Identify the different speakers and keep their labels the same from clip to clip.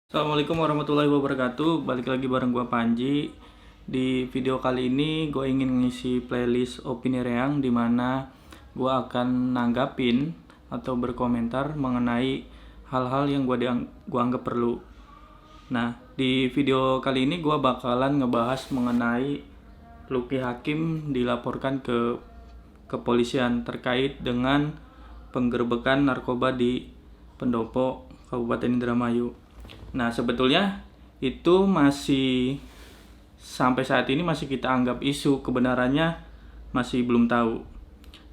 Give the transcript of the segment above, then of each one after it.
Speaker 1: Assalamualaikum warahmatullahi wabarakatuh. Balik lagi bareng gua Panji. Di video kali ini gue ingin ngisi playlist opini reang di mana gua akan nanggapin atau berkomentar mengenai hal-hal yang gua anggap perlu. Nah, di video kali ini gua bakalan ngebahas mengenai Lucky Hakim dilaporkan ke kepolisian terkait dengan penggerbekan narkoba di Pendopo, Kabupaten Indramayu. Nah, sebetulnya itu masih sampai saat ini masih kita anggap isu, kebenarannya masih belum tahu.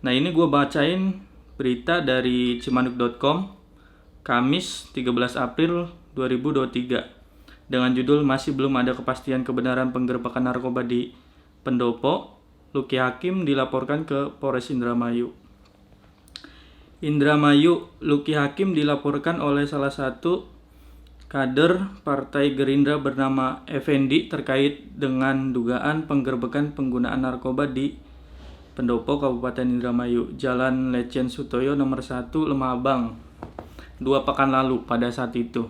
Speaker 1: Nah, ini gue bacain berita dari cimanuk.com Kamis 13 April 2023 dengan judul "Masih belum ada kepastian kebenaran penggerbekan narkoba di Pendopo, Lucky Hakim dilaporkan ke Polres Indramayu." Lucky Hakim dilaporkan oleh salah satu kader Partai Gerindra bernama Effendi terkait dengan dugaan penggerbekan penggunaan narkoba di Pendopo, Kabupaten Indramayu, Jalan Lejen Sutoyo nomor 1 Lemah Abang, 2 pekan lalu pada saat itu.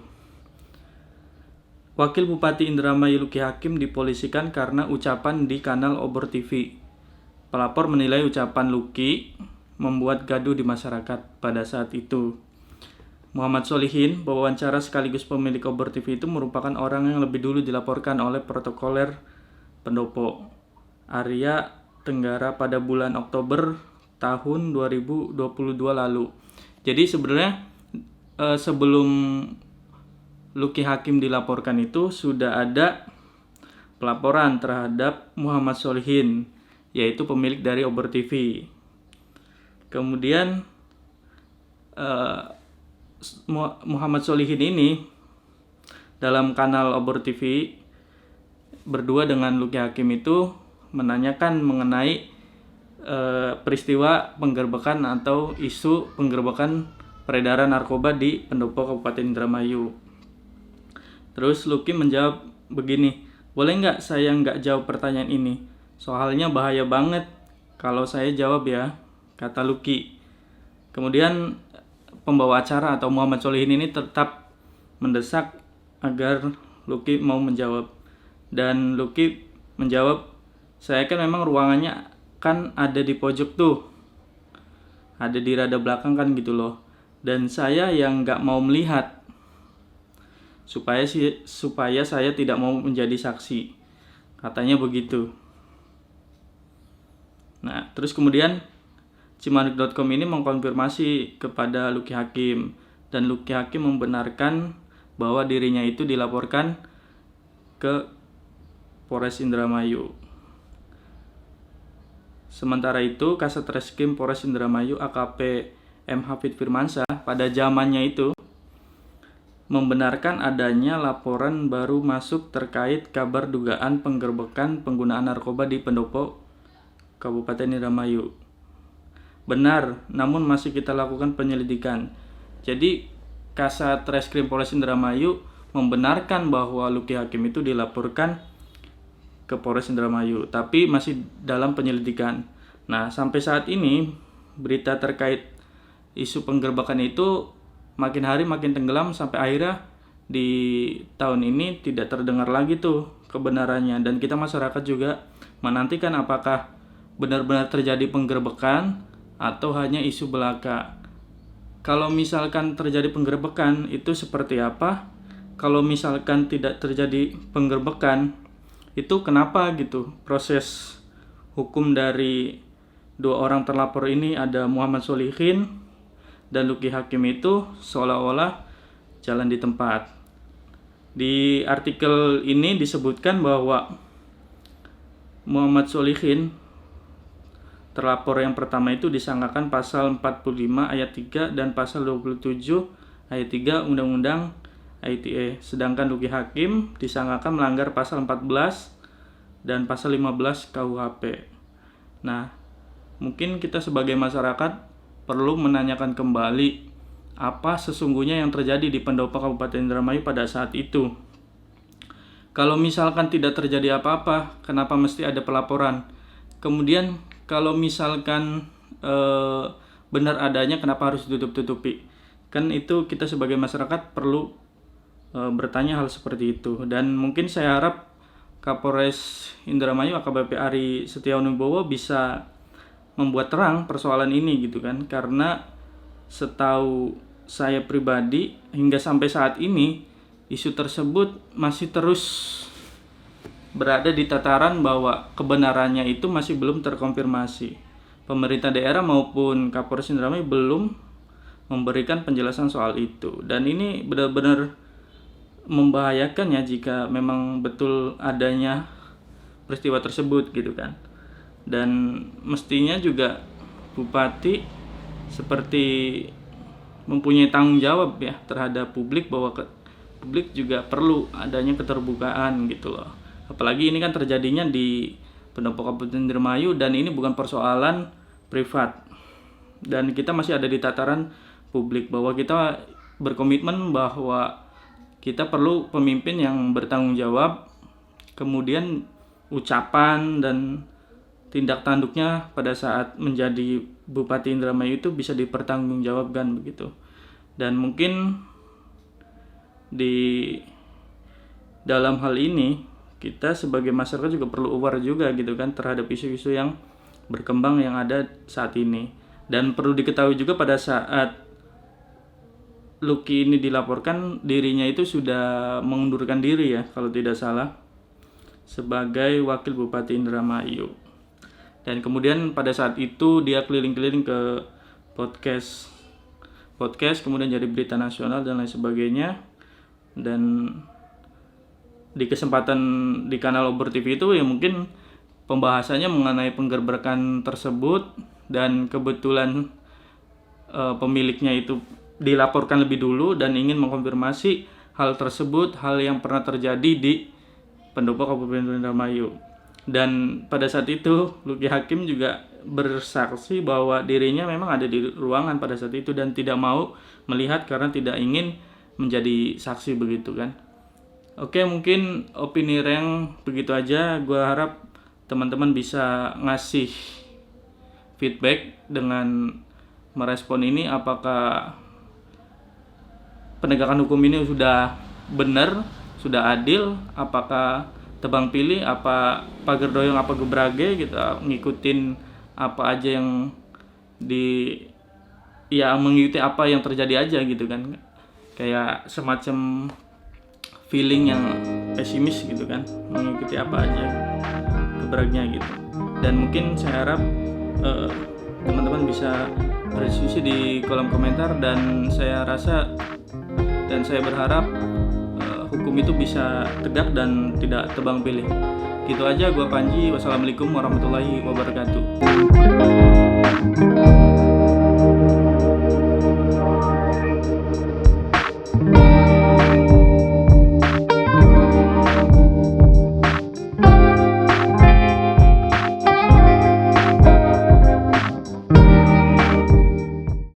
Speaker 1: Wakil Bupati Indramayu Lucky Hakim dipolisikan karena ucapan di kanal Obor TV. Pelapor menilai ucapan Lucky membuat gaduh di masyarakat pada saat itu. Muhammad Solihin, pewawancara sekaligus pemilik Obor TV itu merupakan orang yang lebih dulu dilaporkan oleh protokoler Pendopo, Arya Tenggara pada bulan Oktober tahun 2022 lalu. Jadi sebenarnya sebelum Lucky Hakim dilaporkan itu sudah ada pelaporan terhadap Muhammad Solihin, yaitu pemilik dari Obor TV. Kemudian Muhammad Solihin ini dalam kanal Obor TV berdua dengan Lucky Hakim itu menanyakan mengenai peristiwa penggerbekan atau isu penggerbekan peredaran narkoba di Pendopo, Kabupaten Indramayu. Terus Lucky menjawab begini, "Boleh nggak saya nggak jawab pertanyaan ini? Soalnya bahaya banget kalau saya jawab ya," kata Lucky. Kemudian pembawa acara atau Muhammad Solihin ini tetap mendesak agar Lucky mau menjawab. Dan Lucky menjawab, "Saya kan memang ruangannya kan ada di pojok tuh. Ada di rada belakang kan gitu loh. Dan saya yang nggak mau melihat. Supaya saya tidak mau menjadi saksi." Katanya begitu. Nah, terus kemudian cimanuk.com ini mengkonfirmasi kepada Lucky Hakim, dan Lucky Hakim membenarkan bahwa dirinya itu dilaporkan ke Polres Indramayu. Sementara itu, Kasat Reskrim Polres Indramayu AKP M. Hafid Firmansyah pada zamannya itu membenarkan adanya laporan baru masuk terkait kabar dugaan penggerbekan penggunaan narkoba di Pendopo, Kabupaten Indramayu. Benar, namun masih kita lakukan penyelidikan. Jadi Kasat Reskrim Polres Indramayu membenarkan bahwa Lucky Hakim itu dilaporkan ke Polres Indramayu, tapi masih dalam penyelidikan. Nah, sampai saat ini berita terkait isu penggerbekan itu makin hari makin tenggelam sampai akhirnya di tahun ini tidak terdengar lagi tuh kebenarannya, dan kita masyarakat juga menantikan apakah benar-benar terjadi penggerbekan atau hanya isu belaka. Kalau misalkan terjadi penggerbekan itu seperti apa? Kalau misalkan tidak terjadi penggerbekan itu kenapa gitu? Proses hukum dari dua orang terlapor ini, ada Muhammad Solihin dan Lucky Hakim, itu seolah-olah jalan di tempat. Di artikel ini disebutkan bahwa Muhammad Solihin terlapor yang pertama itu disangkakan pasal 45 ayat 3 dan pasal 27 ayat 3 Undang-Undang ITE. Sedangkan Lucky Hakim disangkakan melanggar pasal 14 dan pasal 15 KUHP. Nah, mungkin kita sebagai masyarakat perlu menanyakan kembali apa sesungguhnya yang terjadi di Pendopo, Kabupaten Indramayu pada saat itu. Kalau misalkan tidak terjadi apa-apa, kenapa mesti ada pelaporan? Kemudian kalau misalkan benar adanya, kenapa harus ditutup-tutupi? Kan itu kita sebagai masyarakat perlu bertanya hal seperti itu. Dan mungkin saya harap Kapolres Indramayu AKBP Ari Setianubowo bisa membuat terang persoalan ini gitu kan, karena setahu saya pribadi hingga sampai saat ini isu tersebut masih terus berada di tataran bahwa kebenarannya itu masih belum terkonfirmasi. Pemerintah daerah maupun Kapolres Indramayu belum memberikan penjelasan soal itu, dan ini benar-benar membahayakan ya jika memang betul adanya peristiwa tersebut gitu kan. Dan mestinya juga bupati seperti mempunyai tanggung jawab ya terhadap publik, bahwa publik juga perlu adanya keterbukaan gitu loh. Apalagi ini kan terjadinya di Pendopo Kabupaten Indramayu dan ini bukan persoalan privat. Dan kita masih ada di tataran publik, bahwa kita berkomitmen bahwa kita perlu pemimpin yang bertanggung jawab, kemudian ucapan dan tindak tanduknya pada saat menjadi Bupati Indramayu itu bisa dipertanggungjawabkan begitu. Dan mungkin di dalam hal ini kita sebagai masyarakat juga perlu aware juga gitu kan terhadap isu-isu yang berkembang yang ada saat ini. Dan perlu diketahui juga pada saat Lucky ini dilaporkan, dirinya itu sudah mengundurkan diri ya kalau tidak salah sebagai wakil Bupati Indramayu. Dan kemudian pada saat itu dia keliling-keliling ke podcast, kemudian jadi berita nasional dan lain sebagainya. Dan di kesempatan di kanal Obor TV itu ya mungkin pembahasannya mengenai penggerbekan tersebut, dan kebetulan pemiliknya itu dilaporkan lebih dulu dan ingin mengkonfirmasi hal tersebut, hal yang pernah terjadi di Pendopo Kabupaten Indramayu. Dan pada saat itu Lucky Hakim juga bersaksi bahwa dirinya memang ada di ruangan pada saat itu dan tidak mau melihat karena tidak ingin menjadi saksi begitu kan. Oke, mungkin opini Reng begitu aja. Gua harap teman-teman bisa ngasih feedback dengan merespon ini, apakah penegakan hukum ini sudah benar, sudah adil, apakah tebang pilih, apa pagar doyong, apa gebrage gitu, ngikutin apa aja yang mengikuti apa yang terjadi aja gitu kan, kayak semacam feeling yang pesimis gitu kan, mengikuti apa aja gebragnya gitu. Dan mungkin saya harap teman-teman bisa berdiskusi di kolom komentar, dan saya berharap hukum itu bisa tegak dan tidak tebang pilih. Gitu aja, gua Panji. Wassalamualaikum warahmatullahi wabarakatuh.